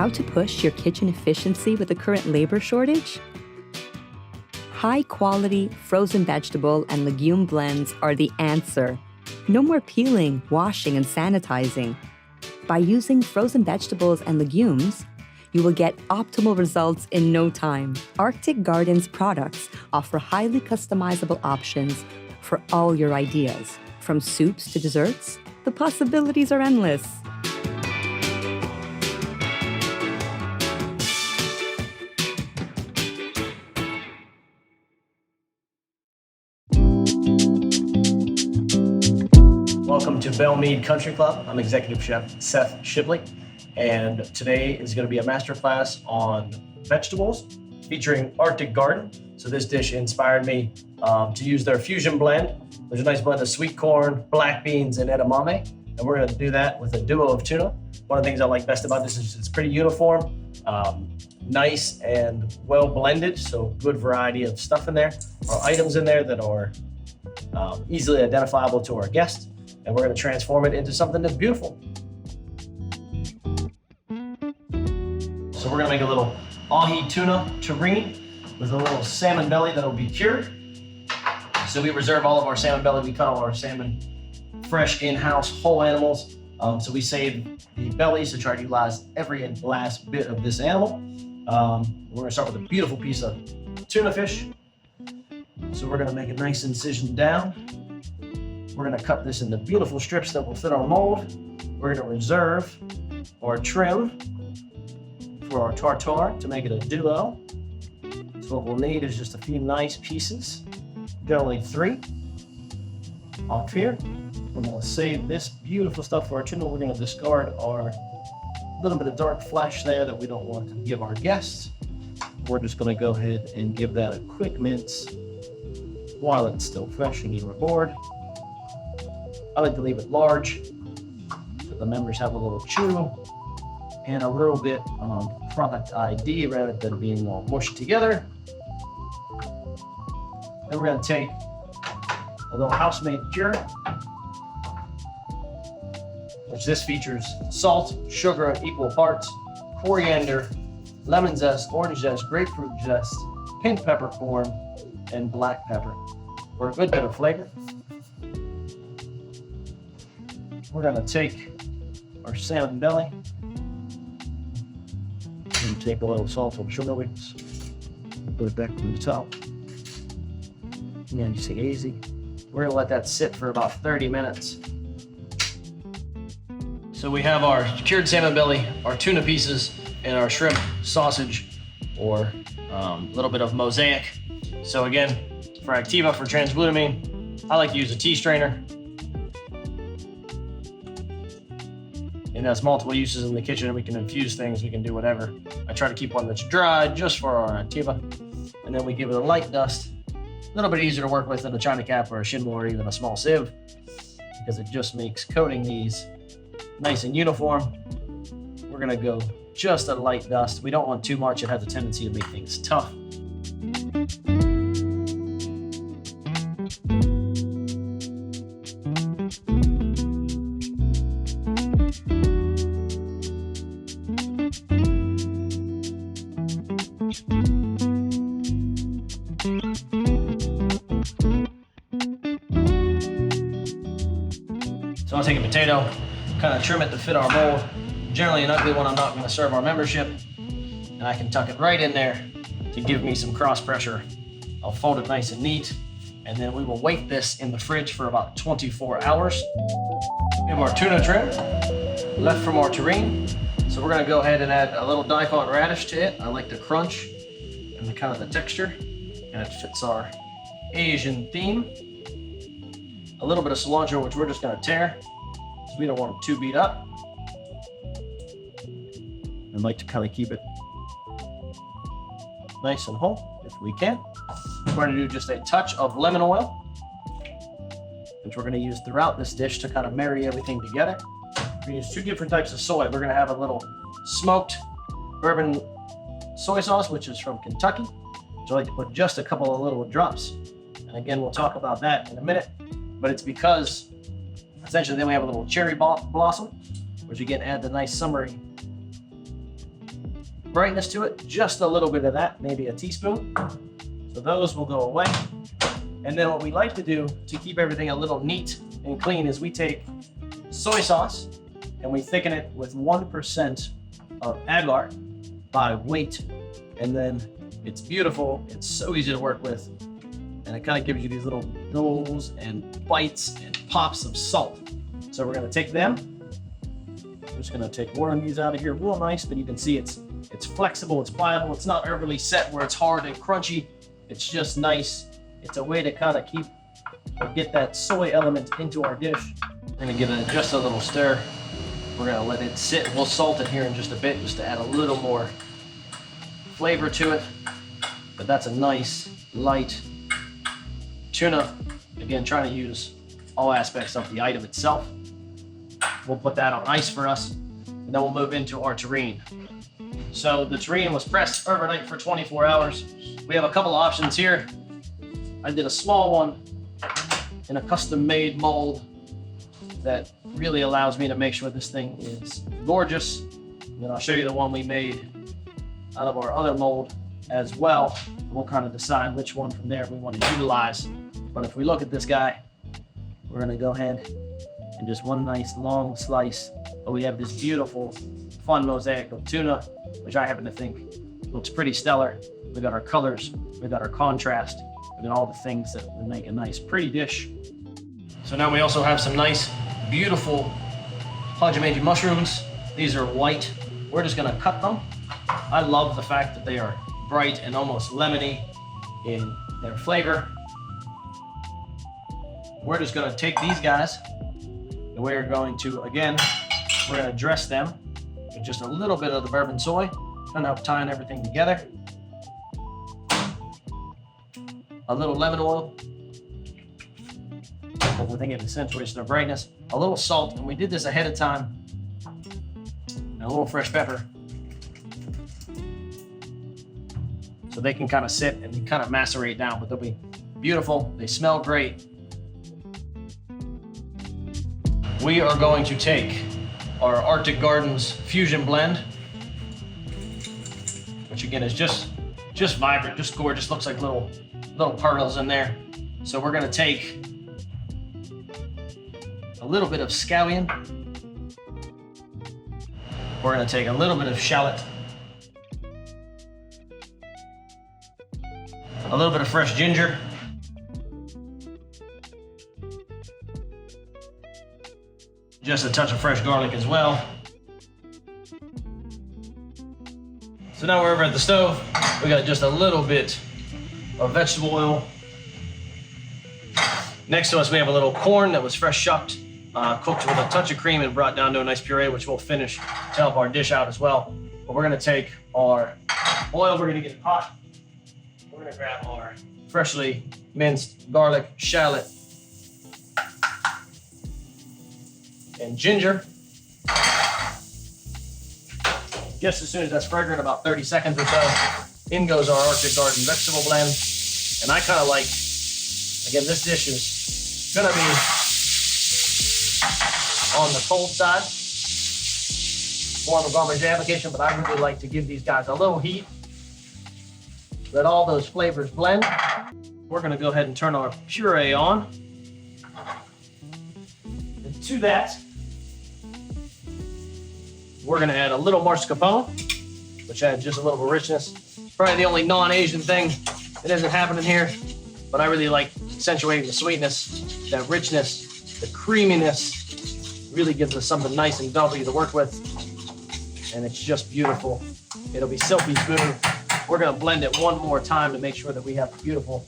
How to push your kitchen efficiency with the current labor shortage? High-quality frozen vegetable and legume blends are the answer. No more peeling, washing, and sanitizing. By using frozen vegetables and legumes, you will get optimal results in no time. Arctic Garden's products offer highly customizable options for all your ideas. From soups to desserts, the possibilities are endless. Welcome to Belmead Country Club. I'm Executive Chef Seth Shipley, and today is going to be a masterclass on vegetables featuring Arctic Garden. So this dish inspired me to use their fusion blend. There's a nice blend of sweet corn, black beans, and edamame, and we're going to do that with a duo of tuna. One of the things I like best about this is it's pretty uniform, nice and well blended, so good variety of stuff in there. There are items in there that are easily identifiable to our guests, and we're going to transform it into something that's beautiful. So we're going to make a little ahi tuna terrine with a little salmon belly that'll be cured. So we reserve all of our salmon belly. We cut all our salmon fresh in-house whole animals. So we save the bellies to try to utilize every last bit of this animal. We're going to start with a beautiful piece of tuna fish. So we're going to make a nice incision down. We're going to cut this into beautiful strips that will fit our mold. We're going to reserve or trim for our tartare to make it a duo. So what we'll need is just a few nice pieces, generally 3 off here. We're going to save this beautiful stuff for our tuna. We're going to discard our little bit of dark flesh there that we don't want to give our guests. We're just going to go ahead and give that a quick mince while it's still fresh and you're aboard. I like to leave it large so the members have a little chew and a little bit of product ID rather than being all mushed together. Then we're going to take a little house-made cure, which this features salt, sugar in equal parts, coriander, lemon zest, orange zest, grapefruit zest, pink peppercorn, and black pepper for a good bit of flavor. We're going to take our salmon belly and take a little salt and sugar mix, put it back on the top. Yeah, just take it easy. We're going to let that sit for about 30 minutes. So we have our cured salmon belly, our tuna pieces, and our shrimp sausage, or a little bit of mosaic. So again, for Activa, for transglutamine, I like to use a tea strainer. It has multiple uses in the kitchen. We can infuse things, we can do whatever. I try to keep one that's dry just for our Activa. And then we give it a light dust. A little bit easier to work with than a china cap or a shinmo or even a small sieve, because it just makes coating these nice and uniform. We're gonna go just a light dust. We don't want too much. It has a tendency to make things tough. So I'll take a potato, kind of trim it to fit our mold. Generally an ugly one I'm not going to serve our membership. And I can tuck it right in there to give me some cross pressure. I'll fold it nice and neat. And then we will wait this in the fridge for about 24 hours. We have our tuna trim left from our terrine. So we're going to go ahead and add a little daikon radish to it. I like the crunch and the kind of the texture. And it fits our Asian theme. A little bit of cilantro, which we're just going to tear, because we don't want it too beat up. I like to kind of keep it nice and whole if we can. We're going to do just a touch of lemon oil, which we're going to use throughout this dish to kind of marry everything together. We're going to use 2 different types of soy. We're going to have a little smoked bourbon soy sauce, which is from Kentucky, which I like to put just a couple of little drops. And again, we'll talk about that in a minute. But it's because essentially then we have a little cherry blossom, which again add the nice summery brightness to it, just a little bit of that, maybe a teaspoon. So those will go away. And then what we like to do to keep everything a little neat and clean is we take soy sauce and we thicken it with 1% of agar by weight. And then it's beautiful, it's so easy to work with. And it kind of gives you these little nibbles and bites and pops of salt. So we're gonna take them. I'm just gonna take one of these out of here real nice, but you can see it's flexible, it's pliable, it's not overly set where it's hard and crunchy. It's just nice. It's a way to kind of keep or get that soy element into our dish. We're gonna give it just a little stir. We're gonna let it sit. We'll salt it here in just a bit just to add a little more flavor to it. But that's a nice, light tuna. Again, trying to use all aspects of the item itself. We'll put that on ice for us, and then we'll move into our terrine. So the terrine was pressed overnight for 24 hours. We have a couple options here. I did a small one in a custom-made mold that really allows me to make sure this thing is gorgeous. And then I'll show you the one we made out of our other mold as well. We'll kind of decide which one from there we want to utilize. But if we look at this guy, we're gonna go ahead and just one nice long slice. But we have this beautiful, fun mosaic of tuna, which I happen to think looks pretty stellar. We got our colors, we got our contrast, we got all the things that would make a nice, pretty dish. So now we also have some nice, beautiful Hajime mushrooms. These are white. We're just gonna cut them. I love the fact that they are bright and almost lemony in their flavor. We're just gonna take these guys and we're going to, again, we're gonna dress them with just a little bit of the bourbon soy, kind of tying everything together. A little lemon oil, everything in accentuation of brightness, a little salt, and we did this ahead of time, and a little fresh pepper. So they can kind of sit and kind of macerate down, but they'll be beautiful. They smell great. We are going to take our Arctic Gardens Fusion Blend, which again is just vibrant, just gorgeous. Looks like little pearls in there. So we're gonna take a little bit of scallion. We're gonna take a little bit of shallot, a little bit of fresh ginger, just a touch of fresh garlic as well. So now we're over at the stove. We got just a little bit of vegetable oil. Next to us, we have a little corn that was fresh shucked, cooked with a touch of cream and brought down to a nice puree, which we'll finish to help our dish out as well. But we're gonna take our oil, we're gonna get it hot. We're gonna grab our freshly minced garlic, shallot, and ginger. Just as soon as that's fragrant, about 30 seconds or so, in goes our Arctic Garden vegetable blend. And I kind of like, again, this dish is gonna be on the cold side, more of a gourmet application, but I really like to give these guys a little heat, let all those flavors blend. We're gonna go ahead and turn our puree on. And to that, we're gonna add a little mascarpone, which adds just a little richness. Probably the only non-Asian thing that isn't happening here, but I really like accentuating the sweetness, that richness, the creaminess. Really gives us something nice and velvety to work with, and it's just beautiful. It'll be silky smooth. We're gonna blend it one more time to make sure that we have beautiful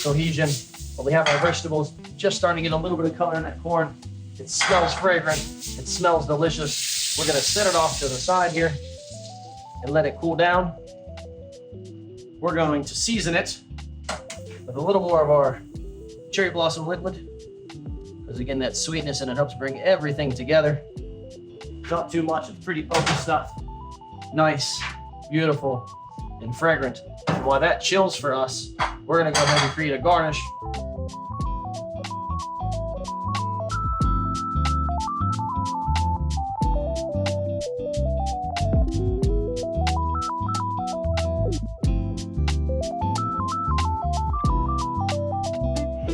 cohesion. But we have our vegetables just starting to get a little bit of color in that corn. It smells fragrant, it smells delicious. We're gonna set it off to the side here and let it cool down. We're going to season it with a little more of our cherry blossom liquid, because again, that sweetness and it helps bring everything together. Not too much, it's pretty potent stuff. Nice, beautiful, and fragrant. And while that chills for us, we're gonna go ahead and create a garnish.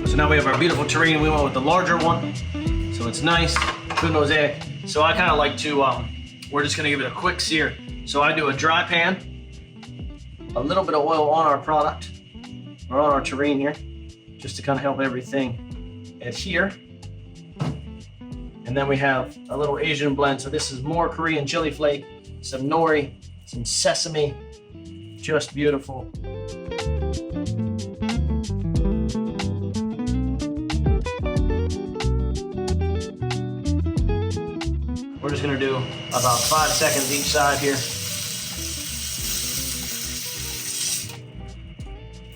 So now we have our beautiful terrine. We went with the larger one. So it's nice, good mosaic. So I kind of like to, we're just gonna give it a quick sear. So I do a dry pan, a little bit of oil on our product, or on our terrine here, just to kind of help everything adhere. And then we have a little Asian blend. So this is more Korean chili flake, some nori, some sesame, just beautiful. We're just gonna do about 5 seconds each side here.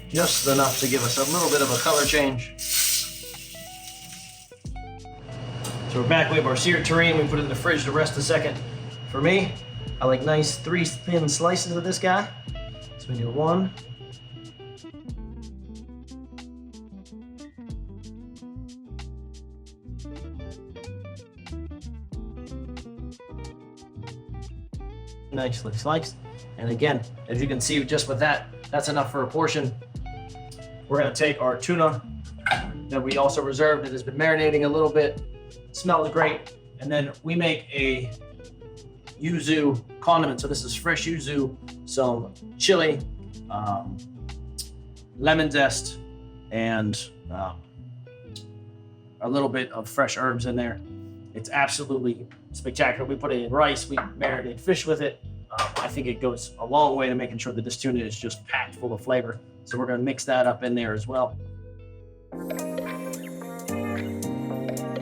Just enough to give us a little bit of a color change. So we're back, we have our seared terrine. We put it in the fridge to rest a second. For me, I like nice 3 thin slices of this guy. So we do 1. Nicely sliced. And again, as you can see, just with that, that's enough for a portion. We're gonna take our tuna that we also reserved. It has been marinating a little bit. Smells great. And then we make a yuzu condiment. So this is fresh yuzu, some chili, lemon zest, and a little bit of fresh herbs in there. It's absolutely spectacular. We put it in rice, we marinate fish with it. I think it goes a long way to making sure that this tuna is just packed full of flavor. So we're gonna mix that up in there as well.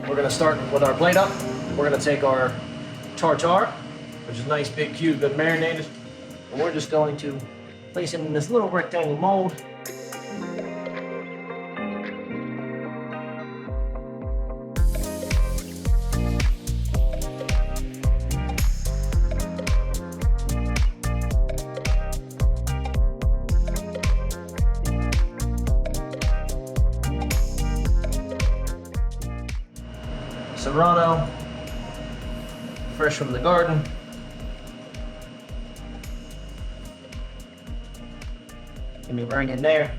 We're gonna start with our plate up. We're gonna take our tartare, which is a nice big cube, been marinated. And we're just going to place it in this little rectangle mold. Serrano, fresh from the garden. Give me bring in there.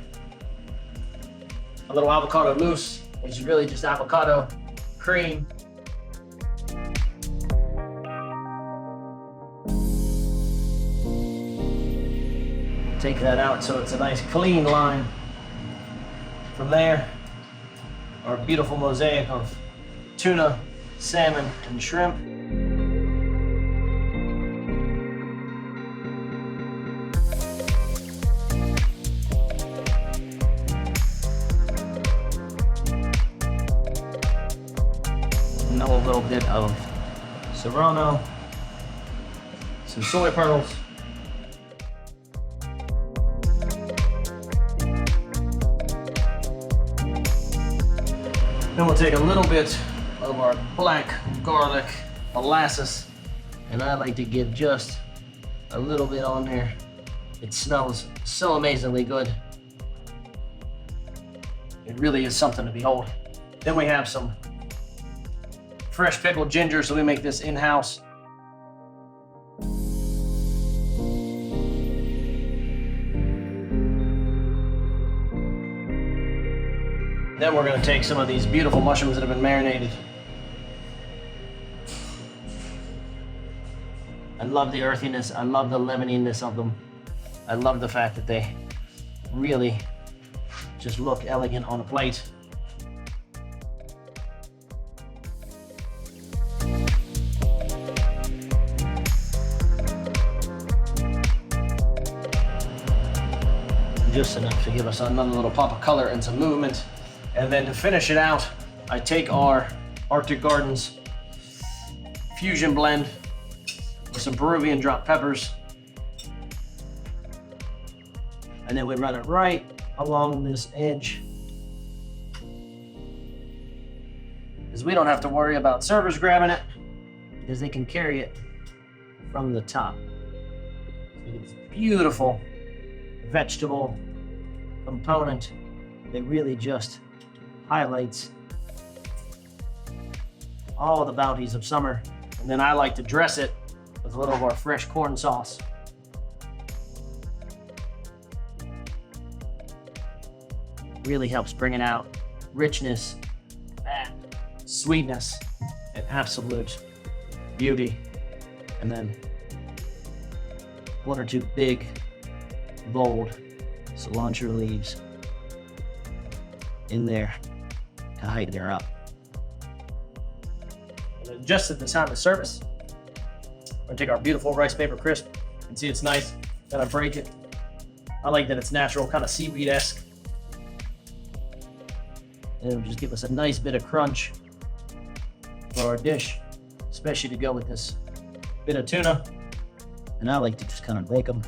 A little avocado mousse, which is really just avocado cream. Take that out so it's a nice clean line. From there, our beautiful mosaic of tuna, salmon, and shrimp. And a little bit of serrano, some soy pearls. Then we'll take a little bit of our black garlic molasses, and I like to give just a little bit on there. It smells so amazingly good. It really is something to behold. Then we have some fresh pickled ginger, so we make this in-house. Then we're gonna take some of these beautiful mushrooms that have been marinated. I love the earthiness, I love the lemoniness of them. I love the fact that they really just look elegant on a plate. Just enough to give us another little pop of color and some movement. And then to finish it out, I take our Arctic Gardens fusion blend with some Peruvian drop peppers. And then we run it right along this edge. Because we don't have to worry about servers grabbing it, because they can carry it from the top. It's beautiful vegetable component that really just highlights all the bounties of summer. And then I like to dress it with a little of our fresh corn sauce. Really helps bring it out richness, and sweetness, and absolute beauty. And then one or two big, bold cilantro leaves in there to heighten her up. And just at the time of service, we're gonna take our beautiful rice paper crisp and see it's nice. Gotta break it. I like that it's natural, kind of seaweed-esque. And it'll just give us a nice bit of crunch for our dish, especially to go with this bit of tuna. And I like to just kind of bake them.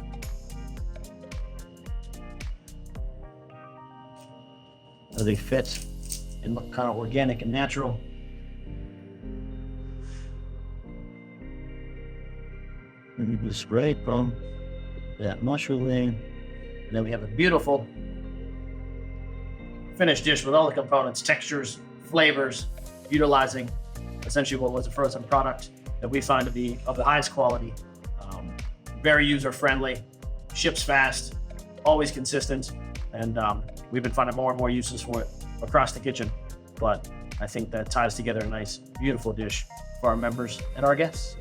So they fit and look kind of organic and natural. And you just spray from that mushroom in. And then we have a beautiful finished dish with all the components, textures, flavors, utilizing essentially what was a frozen product that we find to be of the highest quality, very user-friendly, ships fast, always consistent, and we've been finding more and more uses for it across the kitchen. But I think that ties together a nice, beautiful dish for our members and our guests.